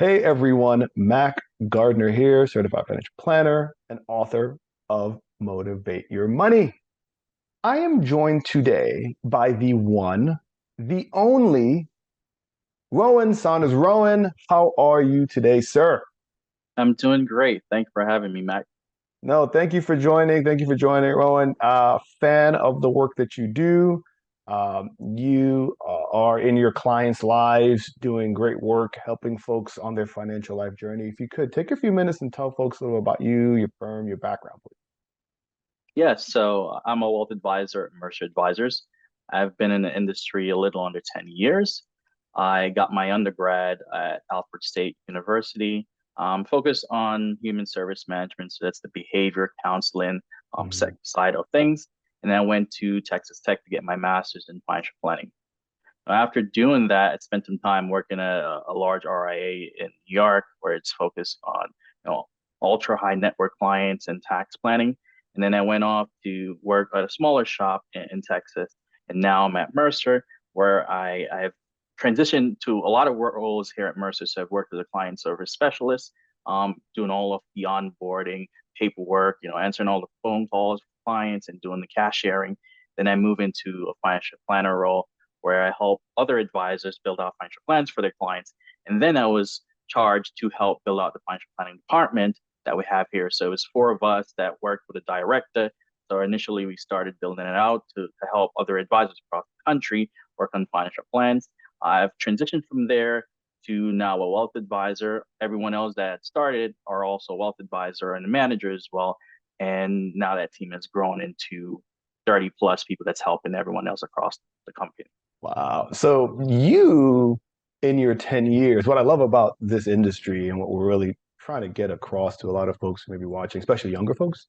Hey everyone, Mac Gardner here, certified financial planner and author of Motivate Your Money. I am joined today by the one, the only Roain Saunders. Roain, how are you today, sir? I'm doing great. Thank you for having me, Mac. No, thank you for joining. Thank you for joining, Rowan. Fan of the work that you do. You are in your clients' lives doing great work, helping folks on their financial life journey. If you could take a few minutes and tell folks a little about you, your firm, your background, please. Yes, so I'm a wealth advisor at Mercer Advisors. I've been in the industry a little under 10 years. I got my undergrad at Alfred State University, focused on human service management. So that's the behavior counseling Mhm. side of things. And then I went to Texas Tech to get my master's in financial planning. After doing that, I spent some time working at a large RIA in New York, where it's focused on ultra high net worth clients and tax planning. And then I went off to work at a smaller shop in Texas, and now I'm at Mercer, where I've transitioned to a lot of work roles here at Mercer. So I've worked as a client service specialist, doing all of the onboarding, paperwork, answering all the phone calls for clients and doing the cash sharing. Then I move into a financial planner role where I help other advisors build out financial plans for their clients. And then I was charged to help build out the financial planning department that we have here. So it was four of us that worked with a director. So initially we started building it out to help other advisors across the country work on financial plans. I've transitioned from there to now a wealth advisor. Everyone else that started are also a wealth advisor and a manager as well. And now that team has grown into 30 plus people that's helping everyone else across the company. Wow. So you, in your 10 years, what I love about this industry and what we're really trying to get across to a lot of folks who may be watching, especially younger folks,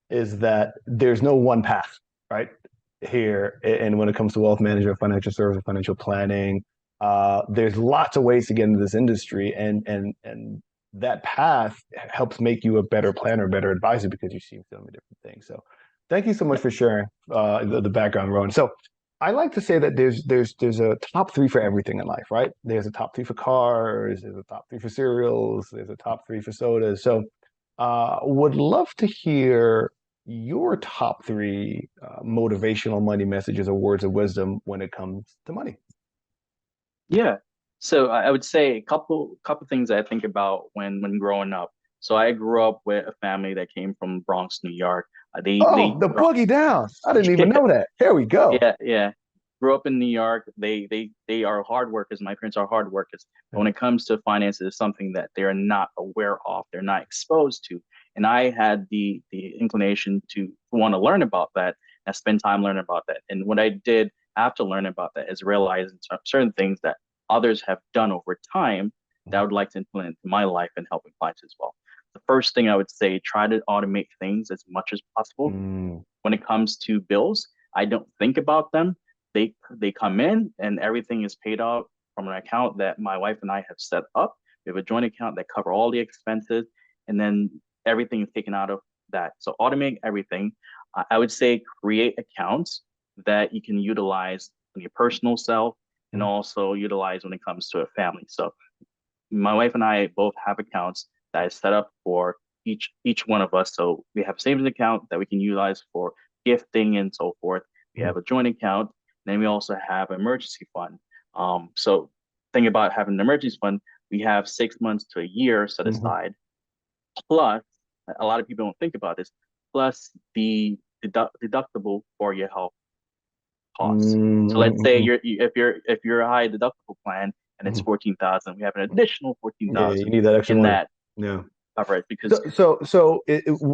is that there's no one path, right? Here, and when it comes to wealth management, financial services, financial planning, there's lots of ways to get into this industry, and that path helps make you a better planner, a better advisor because you've seen so many different things. So, thank you so much Yep. for sharing the background, Rowan. So, I like to say that there's a top three for everything in life, right? There's a top three for cars, there's a top three for cereals, there's a top three for sodas. So, would love to hear your top three motivational money messages or words of wisdom when it comes to money. Yeah. So I would say a couple things I think about when growing up. So I grew up with a family that came from Bronx, New York. They Oh, the grew up, boogie down. I didn't even yeah, know that. Here we go. yeah. Grew up in New York. They are hard workers. My parents are hard workers. But when it comes to finances, it's something that they're not aware of. They're not exposed to. And I had the inclination to want to learn about that and spend time learning about that. And what I did after learning about that is realizing certain things that others have done over time that I would like to implement in my life and helping clients as well. The first thing I would say, try to automate things as much as possible. Mm, When it comes to bills, I don't think about them. They come in and everything is paid out from an account that my wife and I have set up. We have a joint account that cover all the expenses, and then everything is taken out of that. So automate everything. I would say create accounts that you can utilize on your personal self and mm, also utilize when it comes to a family. So my wife and I both have accounts that is set up for each one of us. So we have a savings account that we can utilize for gifting and so forth. We mm, have a joint account. Then we also have an emergency fund. So think about having an emergency fund. We have 6 months to a year set mhm. aside. Plus, a lot of people don't think about this. Plus the deductible for your health costs. Mm, So let's mm, say mm, if you're a high deductible plan and it's mhm. 14,000, we have an additional fourteen Yeah, you thousand need that extra in money. that Yeah. coverage because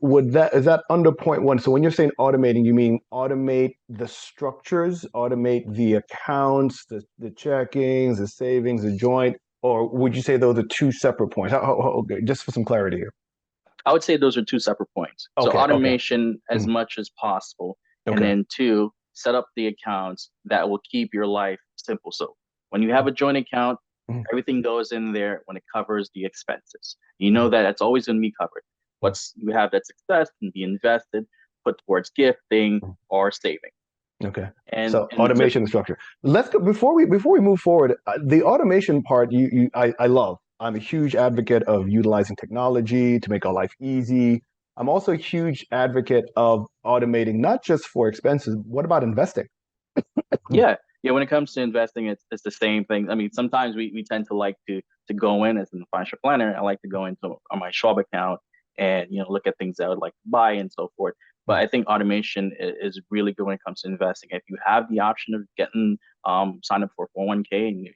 Would that is that under point one? So when you're saying automating, you mean automate the structures, automate the accounts, the checkings, the savings, the joint, or would you say those are two separate points? Okay, just for some clarity here. I would say those are two separate points. So Okay, okay, automation as mhm, much as possible, and okay. then two, set up the accounts that will keep your life simple. So when you have a joint account, Mhm, everything goes in there when it covers the expenses. You know mhm, that it's always going to be covered. mhm, What's you have that's success can be invested, put towards gifting mhm. or saving. Okay. And So and the automation and structure. Let's go before we move forward. The automation part, I love. I'm a huge advocate of utilizing technology to make our life easy. I'm also a huge advocate of automating, not just for expenses. What about investing? Yeah, yeah. When it comes to investing, it's the same thing. I mean, sometimes we tend to like to go in as a financial planner. I like to go into on my Schwab account and look at things that I would like to buy and so forth. But I think automation is really good when it comes to investing. If you have the option of getting signed up for 401k and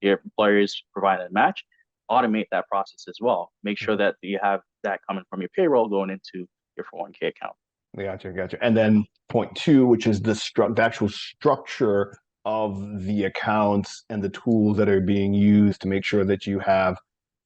your employer is providing a match, automate that process as well. Make sure that you have that coming from your payroll going into your 401k account. Gotcha, gotcha. And then point two, which is the actual structure of the accounts and the tools that are being used to make sure that you have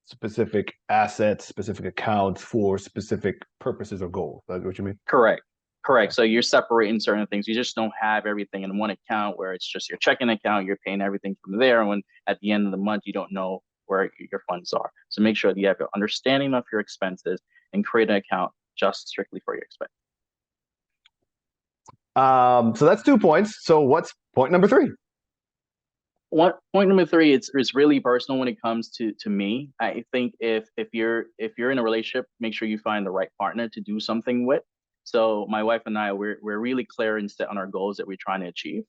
specific assets, specific accounts for specific purposes or goals. That's what you mean? Correct. Okay. Correct. So you're separating certain things. You just don't have everything in one account where it's just your checking account. You're paying everything from there. And when at the end of the month, you don't know where your funds are. So make sure that you have an understanding of your expenses and create an account just strictly for your expenses. So that's 2 points. So what's point number three? One point number three, it's really personal when it comes to me. I think if you're in a relationship, make sure you find the right partner to do something with. So my wife and I, we're really clear and set on our goals that we're trying to achieve.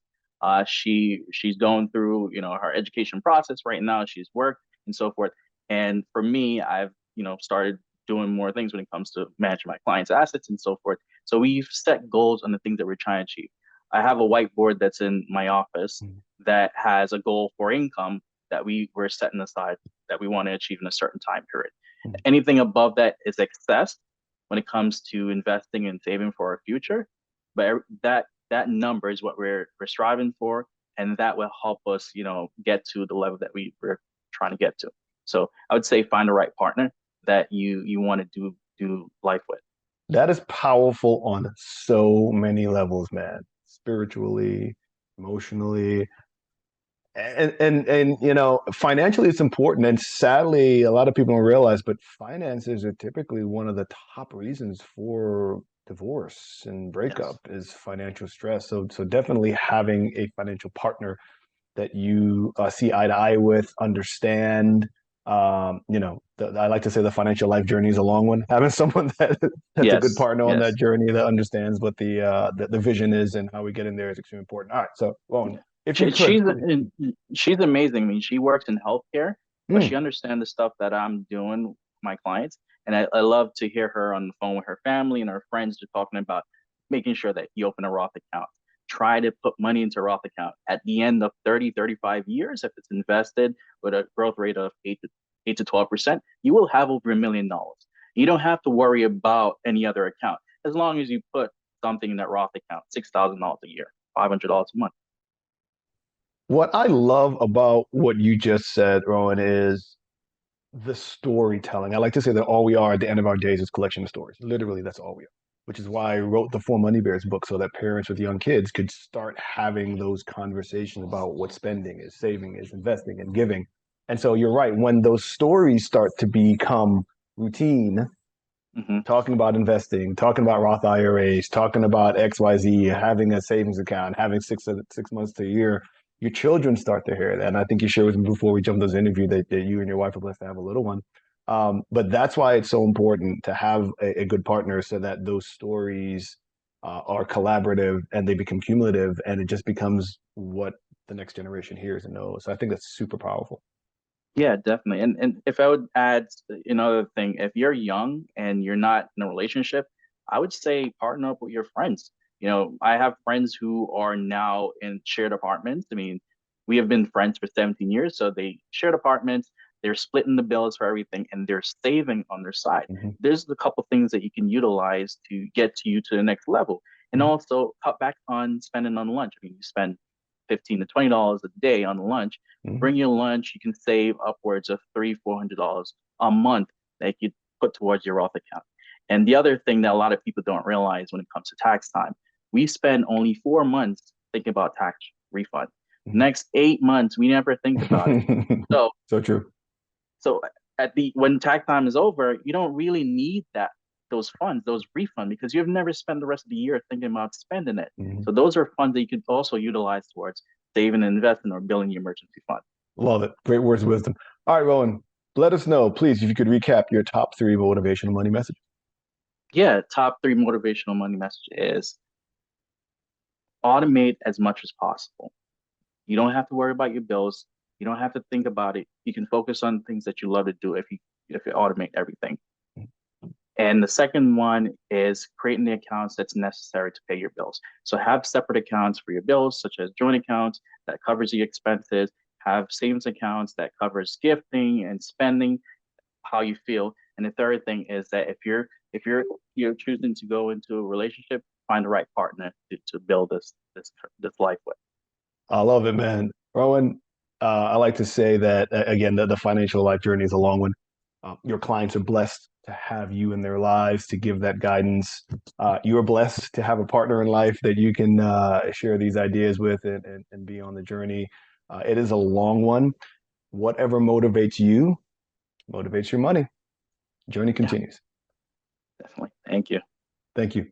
She's going through her education process right now. She's worked and so forth. And for me, I've started doing more things when it comes to managing my clients' assets and so forth. So we've set goals on the things that we're trying to achieve. I have a whiteboard that's in my office that has a goal for income that we were setting aside that we want to achieve in a certain time period. Anything above that is excess when it comes to investing and saving for our future. But that number is what we're striving for, and that will help us, get to the level that we're trying to get to. So I would say find the right partner that you want to do life with. That is powerful on so many levels, man. Spiritually, emotionally, and financially it's important. And sadly, a lot of people don't realize, but finances are typically one of the top reasons for divorce and breakup Yes. is financial stress. So definitely having a financial partner that you see eye to eye with, understand. I like to say the financial life journey is a long one. Having someone that's a good Yes. partner on that Yes. journey that understands what the vision is and how we get in there is extremely important. All right, so Rowan, if you She, could she's please. she's amazing. I mean, she works in healthcare, but Mm, she understands the stuff that I'm doing with my clients. And I love to hear her on the phone with her family and her friends just talking about making sure that you open a Roth account. Try to put money into a Roth account. At the end of 30, 35 years, if it's invested with a growth rate of 8 to 12%, you will have over $1 million. You don't have to worry about any other account as long as you put something in that Roth account, $6,000 a year, $500 a month. what I love about what you just said, Rowan, is the storytelling. I like to say that all we are at the end of our days is a collection of stories. Literally, that's all we are. Which is why I wrote the Four Money Bears book so that parents with young kids could start having those conversations about what spending is, saving is, investing and giving. And so you're right, when those stories start to become routine, Hmm. talking about investing, talking about Roth IRAs, talking about XYZ, having a savings account, having 6 months to a year, your children start to hear that. And I think you shared with me before we jumped on this interview that you and your wife are blessed to have a little one. But that's why it's so important to have a good partner so that those stories are collaborative and they become cumulative and it just becomes what the next generation hears and knows. So I think that's super powerful. Yeah, definitely. And if I would add another thing, if you're young and you're not in a relationship, I would say partner up with your friends. I have friends who are now in shared apartments. I mean, we have been friends for 17 years, so they shared apartments, they're splitting the bills for everything, and they're saving on their side. Mhm. There's a couple things that you can utilize to get to you to the next level. And Mhm. also cut back on spending on lunch. I mean, you spend $15 to $20 a day on lunch. Mhm. Bring your lunch, you can save upwards of $300-400 a month that you put towards your Roth account. And the other thing that a lot of people don't realize when it comes to tax time, we spend only 4 months thinking about tax refund. Next 8 months, we never think about it. Mhm. So, So true. so at the when tax time is over, you don't really need those funds, those refund, because you've never spent the rest of the year thinking about spending it. Mhm. So those are funds that you could also utilize towards saving and investing or building your emergency fund. Love it. Great words of wisdom. All right, Rowan. let us know, please, if you could recap your top three motivational money messages. Yeah, top three motivational money message is automate as much as possible. You don't have to worry about your bills. You don't have to think about it. You can focus on things that you love to do if you automate everything. And the second one is creating the accounts that's necessary to pay your bills. So have separate accounts for your bills, such as joint accounts that covers the expenses, have savings accounts that covers gifting and spending, how you feel. And the third thing is that if you're choosing to go into a relationship, find the right partner to build this life with. I love it, man. Rowan, I like to say that, again, the financial life journey is a long one. Your clients are blessed to have you in their lives to give that guidance. You're blessed to have a partner in life that you can share these ideas with and be on the journey. It is a long one. Whatever motivates you motivates your money. Journey Yeah, continues. definitely. Thank you. Thank you.